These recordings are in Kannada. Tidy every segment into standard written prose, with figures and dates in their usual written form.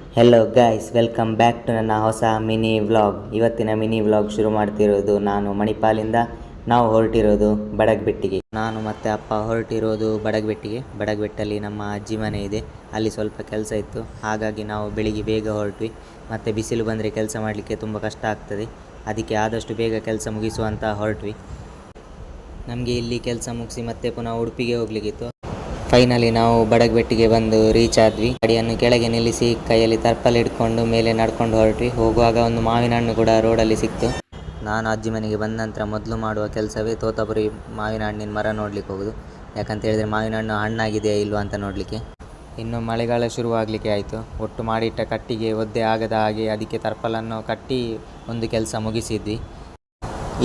Hello guys, welcome back to ನನ್ನ ಹೊಸ ಮಿನಿ ವ್ಲಾಗ್. ಇವತ್ತಿನ ಮಿನಿ ವ್ಲಾಗ್ ಶುರು ಮಾಡ್ತಿರೋದು ನಾನು ಮಣಿಪಾಲಿಂದ. ನಾವು ಹೊರಟಿರೋದು ಬಡಗ್ಬೆಟ್ಟಿಗೆ. ನಾನು ಮತ್ತು ಅಪ್ಪ ಹೊರಟಿರೋದು ಬಡಗ್ಬೆಟ್ಟಲ್ಲಿ ನಮ್ಮ ಅಜ್ಜಿ ಮನೆ ಇದೆ. ಅಲ್ಲಿ ಸ್ವಲ್ಪ ಕೆಲಸ ಇತ್ತು, ಹಾಗಾಗಿ ನಾವು ಬೆಳಿಗ್ಗೆ ಬೇಗ ಹೊರಟ್ವಿ. ಮತ್ತು ಬಿಸಿಲು ಬಂದರೆ ಕೆಲಸ ಮಾಡಲಿಕ್ಕೆ ತುಂಬ ಕಷ್ಟ ಆಗ್ತದೆ, ಅದಕ್ಕೆ ಆದಷ್ಟು ಬೇಗ ಕೆಲಸ ಮುಗಿಸುವಂತ ಹೊರಟ್ವಿ. ನಮಗೆ ಇಲ್ಲಿ ಕೆಲಸ ಮುಗಿಸಿ ಮತ್ತೆ ಪುನಃ ಉಡುಪಿಗೆ ಹೋಗ್ಲಿಕ್ಕಿತ್ತು. ಫೈನಲಿ ನಾವು ಬಡಗ್ಬೆಟ್ಟಿಗೆ ಬಂದು ರೀಚ್ ಆದ್ವಿ. ಗಾಡಿಯನ್ನು ಕೆಳಗೆ ನಿಲ್ಲಿಸಿ ಕೈಯಲ್ಲಿ ತರ್ಪಲ್ ಹಿಡ್ಕೊಂಡು ಮೇಲೆ ನಡ್ಕೊಂಡು ಹೊರಟ್ವಿ. ಹೋಗುವಾಗ ಒಂದು ಮಾವಿನ ಹಣ್ಣು ಕೂಡ ರೋಡಲ್ಲಿ ಸಿಕ್ತು. ನಾನು ಅಜ್ಜಿ ಮನೆಗೆ ಬಂದ ನಂತರ ಮೊದಲು ಮಾಡುವ ಕೆಲಸವೇ ತೋತಾಪುರಿ ಮಾವಿನ ಹಣ್ಣಿನ ಮರ ನೋಡ್ಲಿಕ್ಕೆ ಹೋಗೋದು. ಯಾಕಂತ ಹೇಳಿದರೆ ಮಾವಿನ ಹಣ್ಣು ಹಣ್ಣಾಗಿದೆಯಾ ಇಲ್ವಾ ಅಂತ ನೋಡಲಿಕ್ಕೆ. ಇನ್ನು ಮಳೆಗಾಲ ಶುರುವಾಗಲಿಕ್ಕೆ ಆಯಿತು. ಒಟ್ಟು ಮಾಡಿಟ್ಟ ಕಟ್ಟಿಗೆ ಒದ್ದೆ ಆಗದ ಹಾಗೆ ಅದಕ್ಕೆ ತರ್ಪಲನ್ನು ಕಟ್ಟಿ ಒಂದು ಕೆಲಸ ಮುಗಿಸಿದ್ವಿ.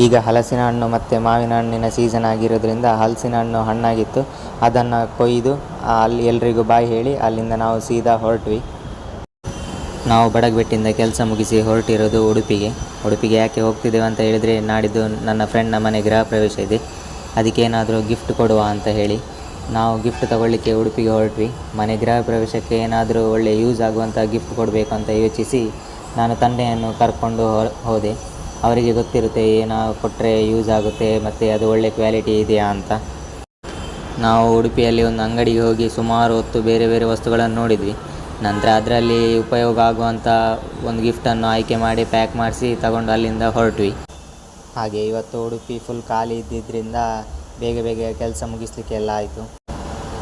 ಈಗ ಹಲಸಿನ ಹಣ್ಣು ಮತ್ತು ಮಾವಿನ ಹಣ್ಣಿನ ಸೀಸನ್ ಆಗಿರೋದ್ರಿಂದ ಹಲಸಿನ ಹಣ್ಣು ಹಣ್ಣಾಗಿತ್ತು. ಅದನ್ನು ಕೊಯ್ದು ಅಲ್ಲಿ ಎಲ್ರಿಗೂ ಬಾಯಿ ಹೇಳಿ ಅಲ್ಲಿಂದ ನಾವು ಸೀದಾ ಹೊರಟ್ವಿ. ನಾವು ಬಡಗ್ಬೆಟ್ಟಿಂದ ಕೆಲಸ ಮುಗಿಸಿ ಹೊರಟಿರೋದು ಉಡುಪಿಗೆ ಯಾಕೆ ಹೋಗ್ತಿದ್ದೇವೆ ಅಂತ ಹೇಳಿದರೆ, ನಾಡಿದ್ದು ನನ್ನ ಫ್ರೆಂಡ್ನ ಮನೆ ಗೃಹ ಪ್ರವೇಶ ಇದೆ. ಅದಕ್ಕೇನಾದರೂ ಗಿಫ್ಟ್ ಕೊಡುವ ಅಂತ ಹೇಳಿ ನಾವು ಗಿಫ್ಟ್ ತಗೊಳ್ಳಿಕ್ಕೆ ಉಡುಪಿಗೆ ಹೊರಟ್ವಿ. ಮನೆ ಗೃಹ ಪ್ರವೇಶಕ್ಕೆ ಏನಾದರೂ ಒಳ್ಳೆ ಯೂಸ್ ಆಗುವಂಥ ಗಿಫ್ಟ್ ಕೊಡಬೇಕು ಅಂತ ಯೋಚಿಸಿ ನಾನು ತಂದೆಯನ್ನು ಕರ್ಕೊಂಡು ಹೋದೆ. ಅವರಿಗೆ ಗೊತ್ತಿರುತ್ತೆ ಏನೋ ಕೊಟ್ಟರೆ ಯೂಸ್ ಆಗುತ್ತೆ ಮತ್ತು ಅದು ಒಳ್ಳೆ ಕ್ವಾಲಿಟಿ ಇದೆಯಾ ಅಂತ. ನಾವು ಉಡುಪಿಯಲ್ಲಿ ಒಂದು ಅಂಗಡಿಗೆ ಹೋಗಿ ಸುಮಾರು ಹೊತ್ತು ಬೇರೆ ಬೇರೆ ವಸ್ತುಗಳನ್ನು ನೋಡಿದ್ವಿ. ನಂತರ ಅದರಲ್ಲಿ ಉಪಯೋಗ ಆಗುವಂಥ ಒಂದು ಗಿಫ್ಟನ್ನು ಆಯ್ಕೆ ಮಾಡಿ ಪ್ಯಾಕ್ ಮಾಡಿಸಿ ತಗೊಂಡು ಅಲ್ಲಿಂದ ಹೊರಟ್ವಿ. ಹಾಗೆ ಇವತ್ತು ಉಡುಪಿ ಫುಲ್ ಖಾಲಿ ಇದ್ದಿದ್ದರಿಂದ ಬೇಗ ಕೆಲಸ ಮುಗಿಸ್ಲಿಕ್ಕೆ ಎಲ್ಲ ಆಯಿತು.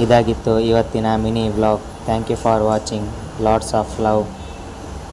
ಇದಾಗಿತ್ತು ಇವತ್ತಿನ mini vlog. Thank you for watching. Lots of love.